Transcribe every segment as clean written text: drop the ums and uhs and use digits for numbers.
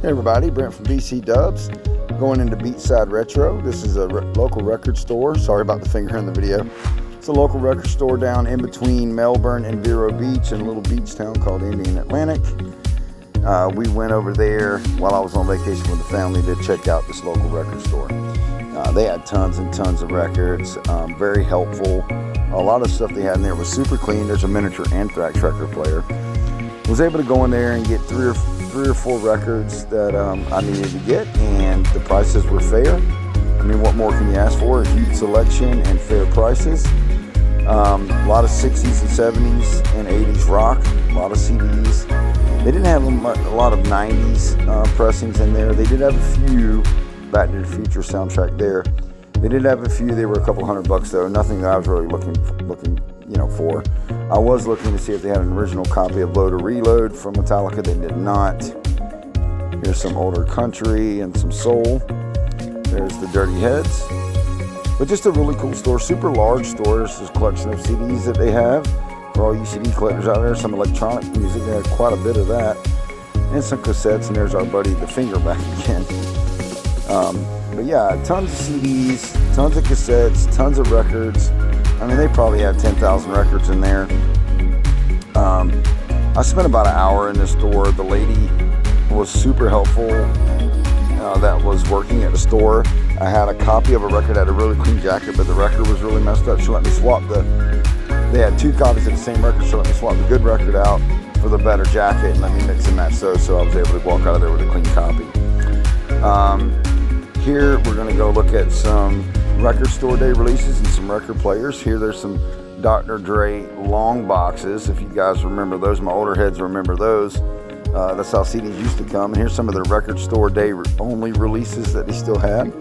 Hey everybody, Brent from BC Dubs, going into Beachside Retro. This is a local record store. Sorry about the finger in the video. It's a local record store down in between Melbourne and Vero Beach in a little beach town called Indian Atlantic. We went over there while I was on vacation with the family to check out this local record store. They had tons and tons of records, very helpful. A lot of stuff they had in there was super clean. There's a miniature Anthrax record player. Was able to go in there and get three or four records that I needed to get, and the prices were fair. I mean, what more can you ask for? A huge selection and fair prices. A lot of 60s and 70s and 80s rock, a lot of CDs. They didn't have a lot of 90s pressings in there. They did have a few Back to the Future soundtrack there. They did have a few. They were a couple $100 though. Nothing that I was really looking for. I was looking to see if they had an original copy of Load or Reload from Metallica. They did not. Here's some older country and some soul. There's the Dirty Heads. But just a really cool store, super large store. There's this collection of CDs that they have for all you CD collectors out there. Some electronic music, they had quite a bit of that. And some cassettes, and there's our buddy the finger back again. But yeah, tons of CDs, tons of cassettes, tons of records. I mean, they probably had 10,000 records in there. I spent about an hour in the store. The lady was super helpful that was working at the store. I had a copy of a record, had a really clean jacket, but the record was really messed up. She let me swap they had two copies of the same record. She let me swap the good record out for the better jacket and let me mix and match those, so I was able to walk out of there with a clean copy. Here we're going to go look at some record store day releases and some record players. Here there's some Dr. Dre long boxes. If you guys remember those, my older heads remember those. That's how CDs used to come. And here's some of their record store day only releases that they still had.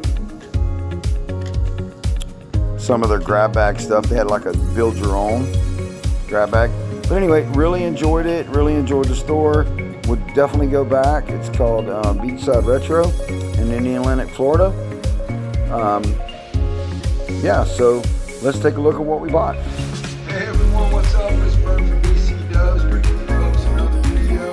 Some of their grab bag stuff. They had like a build your own grab bag. But anyway, really enjoyed it. Really enjoyed the store. Would definitely go back. It's called Beachside Retro in Indian Atlantic, Florida. Yeah, so let's take a look at what we bought. Hey everyone, what's up? It's Brent from BC Dubs. We're giving folks another video.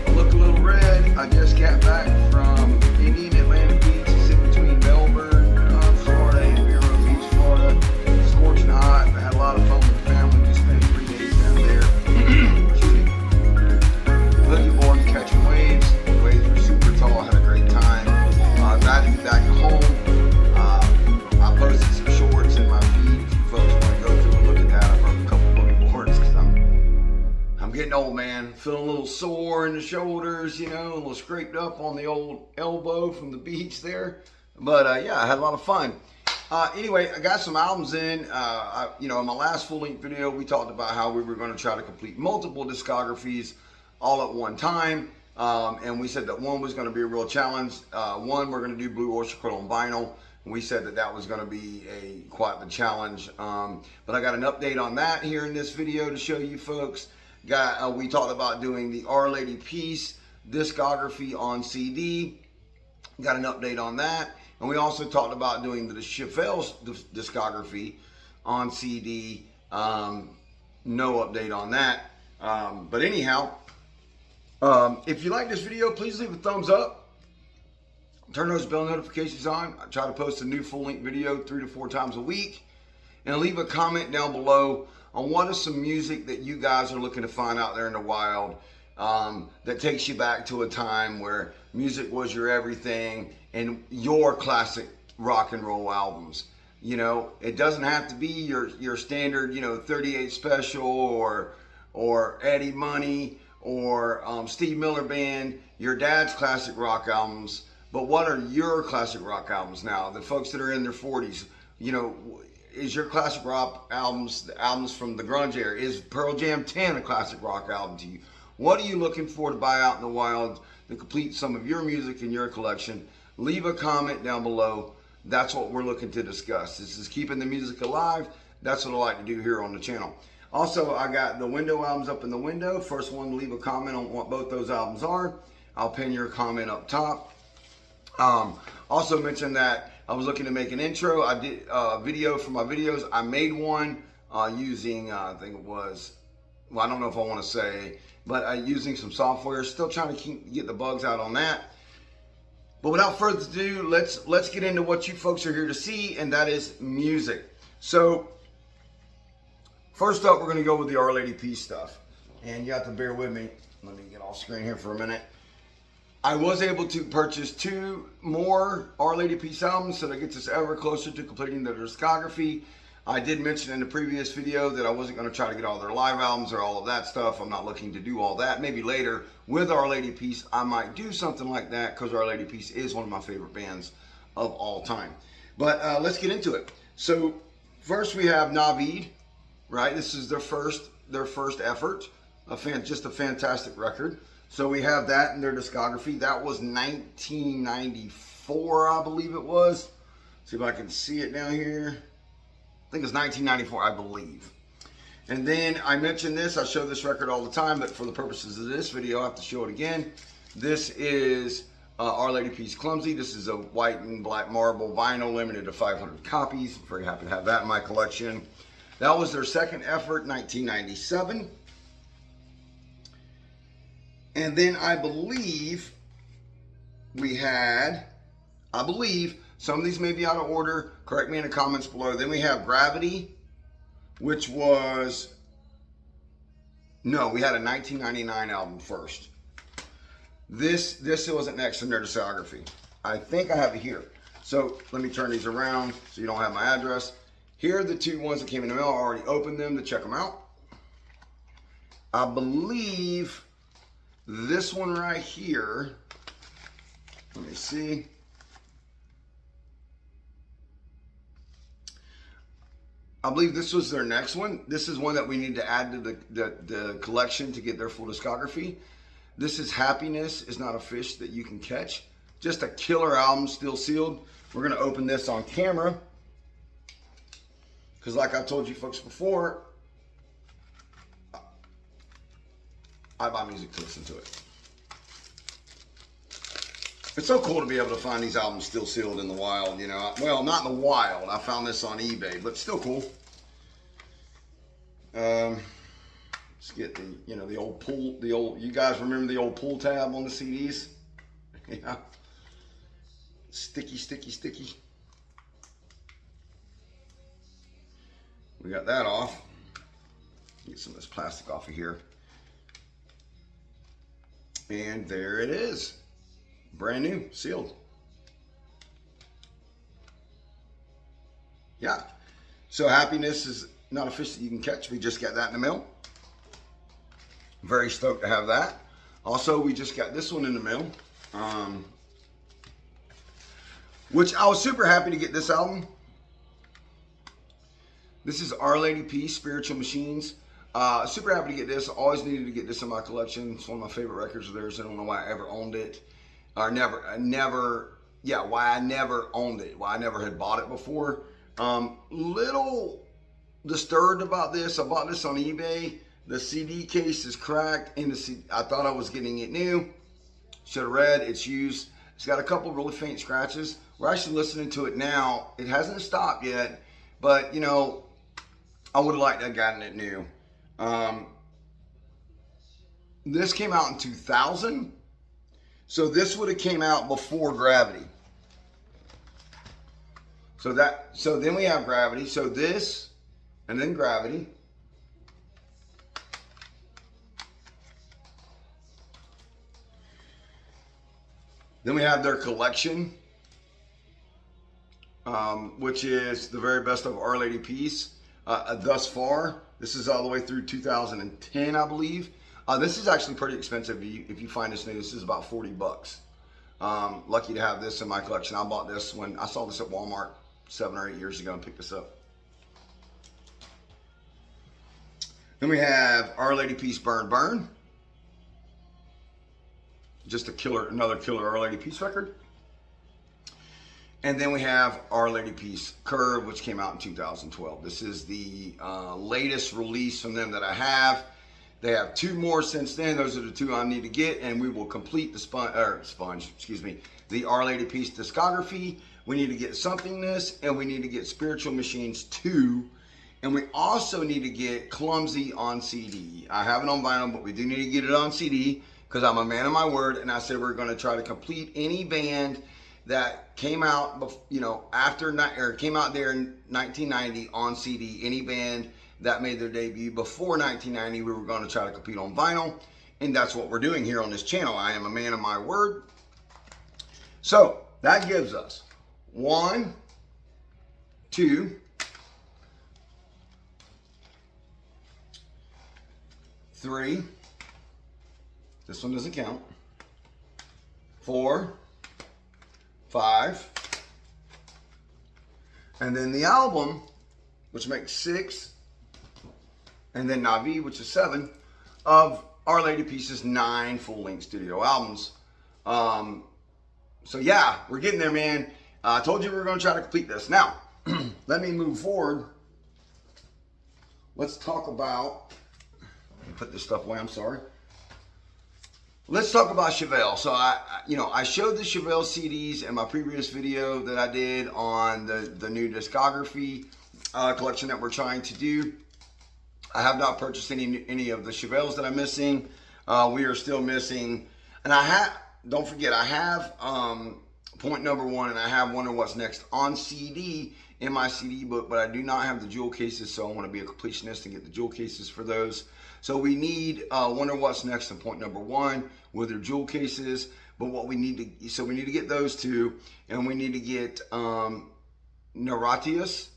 I look a little red. I just got back from Indian Atlantic Beach. It's in between Melbourne, Florida and Vero Beach, Florida. It's scorching hot. I had a lot of fun with the family. We spent 3 days down there. Boogie boarding, catching waves. The waves were super tall. I had a great time. Glad to be back home. I posted some shorts in my feed if you folks want to go through and look at that. I broke a couple boogie boards because I'm getting old, man. Feeling a little sore in the shoulders, you know, a little scraped up on the old elbow from the beach there. But yeah, I had a lot of fun. Anyway, I got some albums in. In my last full-length video, we talked about how we were going to try to complete multiple discographies all at one time. And we said that one was going to be a real challenge. One, we're going to do Blue Oyster Cult on vinyl. We said that was going to be quite the challenge. But I got an update on that here in this video to show you folks. We talked about doing the Our Lady Peace discography on CD. Got an update on that. And we also talked about doing the Chappelle's discography on CD. No update on that. But anyhow, if you like this video, please leave a thumbs up. Turn those bell notifications on. I try to post a new full-length video 3 to 4 times a week. And leave a comment down below on what is some music that you guys are looking to find out there in the wild that takes you back to a time where music was your everything and your classic rock and roll albums. You know, it doesn't have to be your standard, 38 Special or Eddie Money or Steve Miller Band, your dad's classic rock albums. But what are your classic rock albums now? The folks that are in their 40s, is your classic rock albums, the albums from the grunge era, is Pearl Jam 10 a classic rock album to you? What are you looking for to buy out in the wild to complete some of your music in your collection? Leave a comment down below. That's what we're looking to discuss. This is keeping the music alive. That's what I like to do here on the channel. Also, I got the window albums up in the window. First one to leave a comment on what both those albums are. I'll pin your comment up top. Also mentioned that I was looking to make an intro. I did a video for my videos. I made one using, I think it was, well, I don't know if I want to say, but using some software. Still trying to get the bugs out on that. But without further ado, let's get into what you folks are here to see, and that is music. So first up, we're going to go with the Our Lady Peace stuff, and you have to bear with me. Let me get off screen here for a minute. I was able to purchase 2 more Our Lady Peace albums, so that gets us ever closer to completing their discography. I did mention in the previous video that I wasn't going to try to get all their live albums or all of that stuff. I'm not looking to do all that. Maybe later with Our Lady Peace, I might do something like that, because Our Lady Peace is one of my favorite bands of all time. But let's get into it. So first we have Navid, right? This is their first effort, just a fantastic record. So we have that in their discography. That was 1994, I believe it was. See if I can see it down here. I think it's 1994, I believe. And then I mentioned this, I show this record all the time, but for the purposes of this video, I have to show it again. This is Our Lady Peace Clumsy. This is a white and black marble vinyl, limited to 500 copies. I'm very happy to have that in my collection. That was their second effort, 1997. And then I believe we had, some of these may be out of order, correct me in the comments below. Then we have Gravity, which was, no, we had a 1999 album first. This wasn't next in their discography. I think I have it here. So let me turn these around so you don't have my address. Here are the 2 ones that came in the mail. I already opened them to check them out. I believe this one right here, let me see. I believe this was their next one. This is one that we need to add to the collection to get their full discography. This is Happiness Is Not a Fish That You Can Catch. Just a killer album, still sealed. We're going to open this on camera, because like I told you folks before, I buy music to listen to it. It's so cool to be able to find these albums still sealed in the wild, you know. Well, not in the wild. I found this on eBay, but still cool. Let's get the, you know, the old pull, you guys remember the old pull tab on the CDs? Yeah. Sticky, sticky, sticky. We got that off. Get some of this plastic off of here. And there it is. Brand new, sealed. Yeah. So Happiness Is Not a Fish That You Can Catch. We just got that in the mail. Very stoked to have that. Also, we just got this one in the mail. Which I was super happy to get this album. This is Our Lady Peace, Spiritual Machines. Super happy to get this. Always needed to get this in my collection. It's one of my favorite records of theirs. I don't know why I ever owned it. Why I never owned it. Why I never had bought it before. Little disturbed about this. I bought this on eBay. The CD case is cracked, and I thought I was getting it new. Should have read, it's used. It's got a couple really faint scratches. We're actually listening to it now. It hasn't stopped yet, but you know, I would have liked to have gotten it new. This came out in 2000. So this would have came out before Gravity. So then we have Gravity. So this, and then Gravity. Then we have their collection, which is the very best of Our Lady Peace thus far. This is all the way through 2010, I believe. This is actually pretty expensive if you find this new. This is about 40 bucks. Lucky to have this in my collection. I bought this when I saw this at Walmart 7 or 8 years ago and picked this up. Then we have Our Lady Peace Burn Burn. Just a killer, another killer Our Lady Peace record. And then we have Our Lady Peace Curve, which came out in 2012. This is the latest release from them that I have. They have 2 more since then. Those are the 2 I need to get, and we will complete the Our Lady Peace discography. We need to get Somethingness, and we need to get Spiritual Machines 2. And we also need to get Clumsy on CD. I have it on vinyl, but we do need to get it on CD, because I'm a man of my word, and I said we're going to try to complete any band that came out, after or came out there in 1990 on CD. Any band that made their debut before 1990, we were going to try to compete on vinyl, and that's what we're doing here on this channel. I am a man of my word. So that gives us 1, 2, 3. This one doesn't count. 4, 5. And then the album, which makes 6. And then Navi, which is 7, of Our Lady Peace's 9 full-length studio albums. So yeah, we're getting there, man. I told you we were going to try to complete this. Now, let me move forward. Let's talk about, let me put this stuff away, I'm sorry. Let's talk about Chevelle. So I showed the Chevelle CDs in my previous video that I did on the new discography collection that we're trying to do. I have not purchased any of the Chevelles that I'm missing. We are still missing, and don't forget, I have Point Number 1 and I have Wonder What's Next on CD in my CD book, but I do not have the jewel cases, so I want to be a completionist and get the jewel cases for those. So we need Wonder What's Next and Point Number 1 with their jewel cases, but we need to get those two, and we need to get Naratius,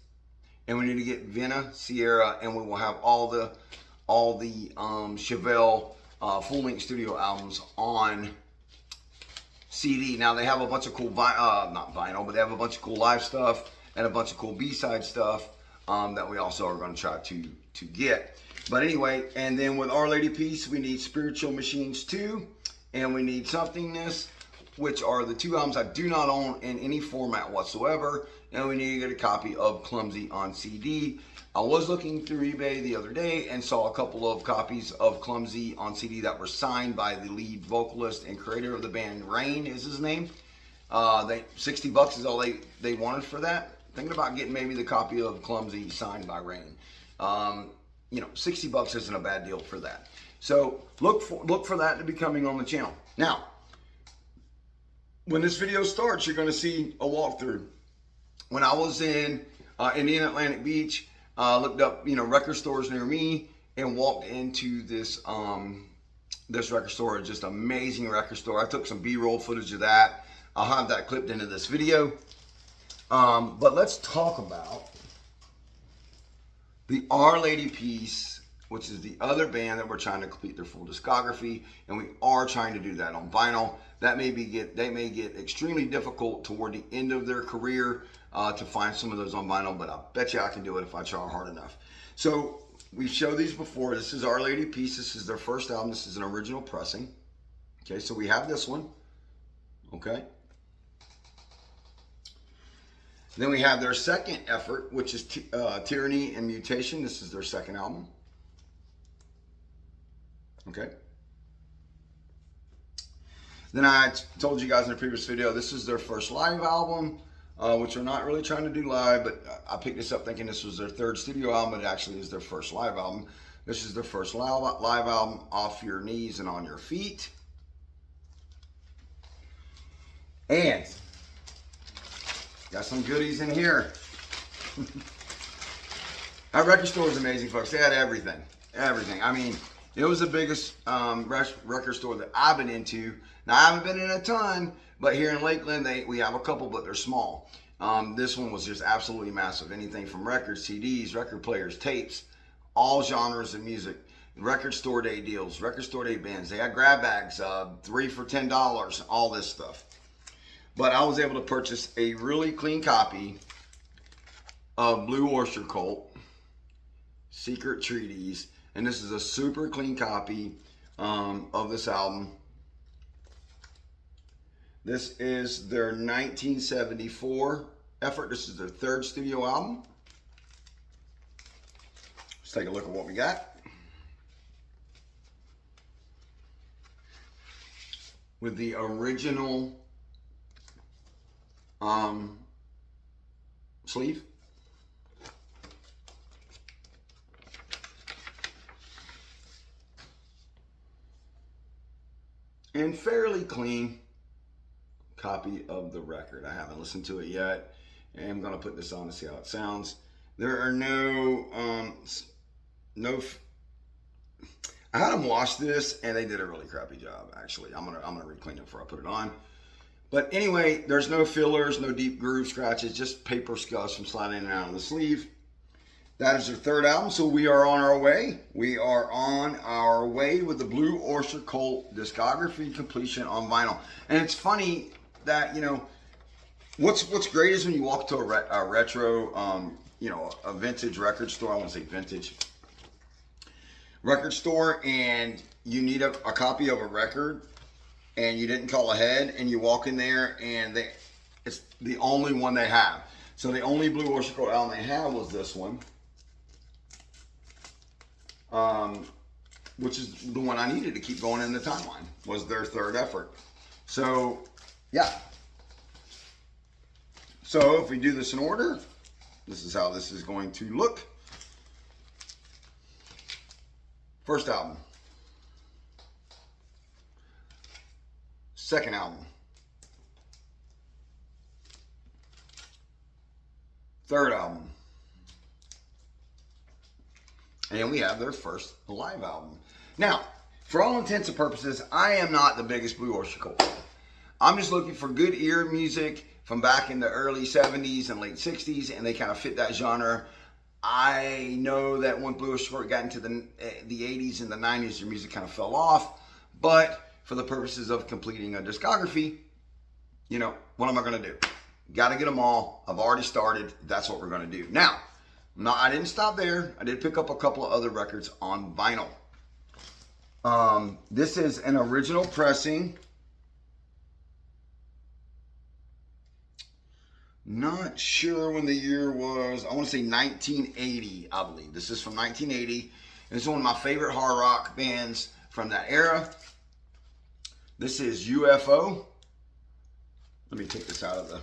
and we need to get Vynil, Sierra, and we will have all the Chevelle full-length studio albums on CD. Now they have a bunch of cool not vinyl, but they have a bunch of cool live stuff and a bunch of cool B-side stuff that we also are going to try to get. But anyway, and then with Our Lady Peace, we need Spiritual Machines 2, and we need Somethingness, which are the 2 albums I do not own in any format whatsoever, and we need to get a copy of Clumsy on CD. I was looking through eBay the other day and saw a couple of copies of Clumsy on CD that were signed by the lead vocalist and creator of the band, Rain is his name. $60 is all they wanted for that. Thinking about getting maybe the copy of Clumsy signed by Rain. $60 isn't a bad deal for that. So look for that to be coming on the channel. Now, when this video starts, you're going to see a walkthrough. When I was in Indiana Atlantic Beach, looked up record stores near me and walked into this this record store. Just amazing record store. I took some B-roll footage of that. I'll have that clipped into this video. But let's talk about the Our Lady Peace, which is the other band that we're trying to complete their full discography, and we are trying to do that on vinyl. They may get extremely difficult toward the end of their career to find some of those on vinyl, but I bet you I can do it if I try hard enough. So we've showed these before. This is Our Lady Peace. This is their first album. This is an original pressing. Okay, so we have this one. Okay. Then we have their second effort, which is Tyranny and Mutation. This is their second album. Okay. Then I told you guys in the previous video, this is their first live album, which we're not really trying to do live, but I picked this up thinking this was their third studio album. It actually is their first live album. This is their first live album, Off Your Knees and On Your Feet. And got some goodies in here. That record store is amazing, folks. They had everything. Everything. I mean, it was the biggest record store that I've been into. Now, I haven't been in a ton, but here in Lakeland, we have a couple, but they're small. This one was just absolutely massive. Anything from records, CDs, record players, tapes, all genres of music. Record store day deals, record store day bins. They had grab bags, 3 for $10, all this stuff. But I was able to purchase a really clean copy of Blue Oyster Cult, Secret Treaties, and this is a super clean copy of this album. This is their 1974 effort. This is their third studio album. Let's take a look at what we got. With the original sleeve. and fairly clean copy of the record. I haven't listened to it yet, and I'm gonna put this on to see how it sounds. There are no I had them wash this, and they did a really crappy job. Actually, I'm gonna re-clean it before I put it on. But anyway, there's no fillers, no deep groove scratches, just paper scuffs from sliding in and out of the sleeve. That is their third album, so we are on our way. We are on our way with the Blue Oyster Cult discography completion on vinyl. And it's funny that, you know, what's great is when you walk to a retro, you know, a vintage record store. I want to say vintage record store, and you need a copy of a record, and you didn't call ahead, and you walk in there, and it's the only one they have. So the only Blue Oyster Cult album they had was this one. Which is the one I needed to keep going in the timeline, was their third effort. So, yeah. So if we do this in order, this is how this is going to look. First album. Second album. Third album. And we have their first live album. Now, for all intents and purposes, I am not the biggest Blue Oyster Cult fan. I'm just looking for good ear music from back in the early 70s and late 60s, and they kind of fit that genre. I know that when Blue Oyster Cult got into the 80s and the 90s, their music kind of fell off. But for the purposes of completing a discography, you know, what am I going to do? Got to get them all. I've already started. That's what we're going to do. Now, I didn't stop there. I did pick up a couple of other records on vinyl. This is an original pressing. Not sure when the year was. I want to say 1980, I believe. This is from 1980. This is one of my favorite hard rock bands from that era. This is UFO. Let me take this out of the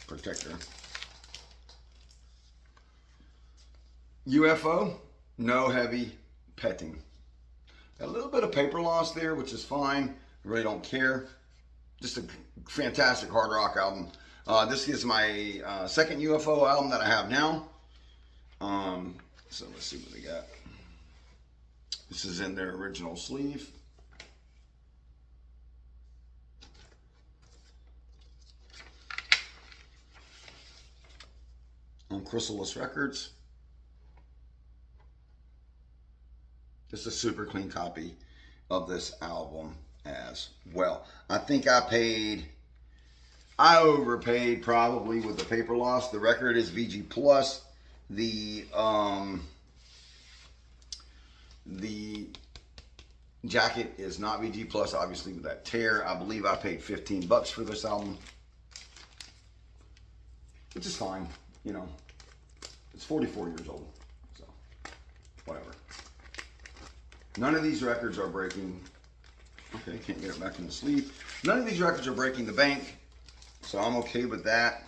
protector. UFO, no heavy petting. A little bit of paper loss there, which is fine. I really don't care. Just a fantastic hard rock album. This is my second UFO album that I have now. So let's see what we got. This is in their original sleeve. On Chrysalis Records. Just a super clean copy of this album as well. I think I overpaid probably with the paper loss. The record is VG Plus. The jacket is not VG Plus, obviously, with that tear. I believe I paid $15 for this album, which is fine. You know, it's 44 years old, so whatever. None of these records are breaking. Okay, can't get it back in the sleeve. None of these records are breaking the bank, so I'm okay with that.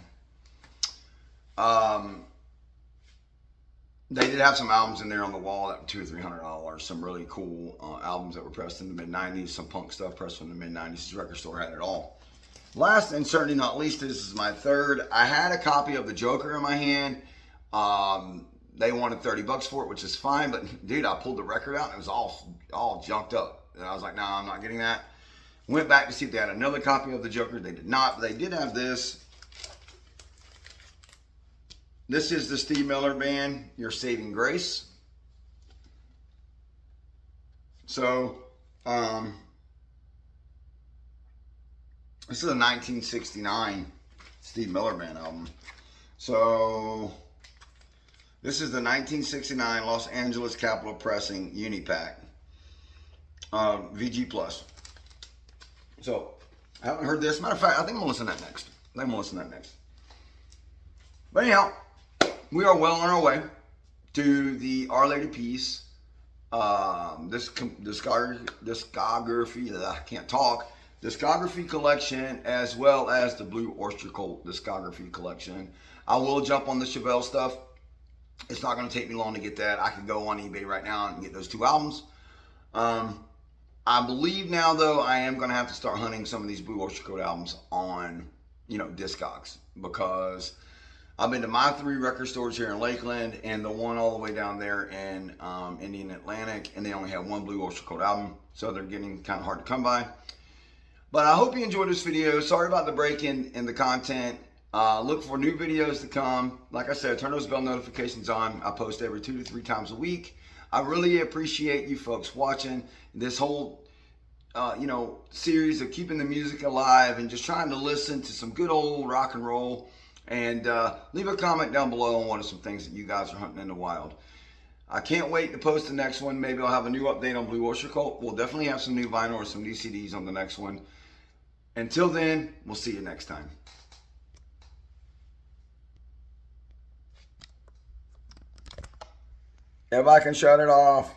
They did have some albums in there on the wall that were $200 or $300. Some really cool albums that were pressed in the mid-90s. Some punk stuff pressed from the mid-90s. This record store had it all. Last and certainly not least, this is my third. I had a copy of The Joker in my hand. They wanted $30 for it, which is fine. But dude, I pulled the record out and it was all junked up. And I was like, nah, I'm not getting that. Went back to see if they had another copy of The Joker. They did not, but they did have this. This is the Steve Miller Band, Your Saving Grace. So, this is a 1969 Steve Miller Band album. So, this is the 1969 Los Angeles Capitol Pressing Unipack. VG Plus. So, I haven't heard this. Matter of fact, I think I'm going to listen to that next. But anyhow, we are well on our way to the Our Lady Peace discography collection, as well as the Blue Oyster Cult discography collection. I will jump on the Chevelle stuff. It's not going to take me long to get that. I could go on eBay right now and get those two albums. I believe now, though, I am going to have to start hunting some of these Blue Oyster Cult albums on, Discogs, because I've been to my 3 record stores here in Lakeland and the one all the way down there in Indian Atlantic, and they only have one Blue Oyster Cult album, so they're getting kind of hard to come by. But I hope you enjoyed this video. Sorry about the break in the content. Look for new videos to come. Like I said, turn those bell notifications on. I post every 2 to 3 times a week. I really appreciate you folks watching this whole series of keeping the music alive and just trying to listen to some good old rock and roll. And leave a comment down below on what are some things that you guys are hunting in the wild. I can't wait to post the next one. Maybe I'll have a new update on Blue Oyster Cult. We'll definitely have some new vinyl or some new CDs on the next one. Until then, we'll see you next time. Everybody can shut it off.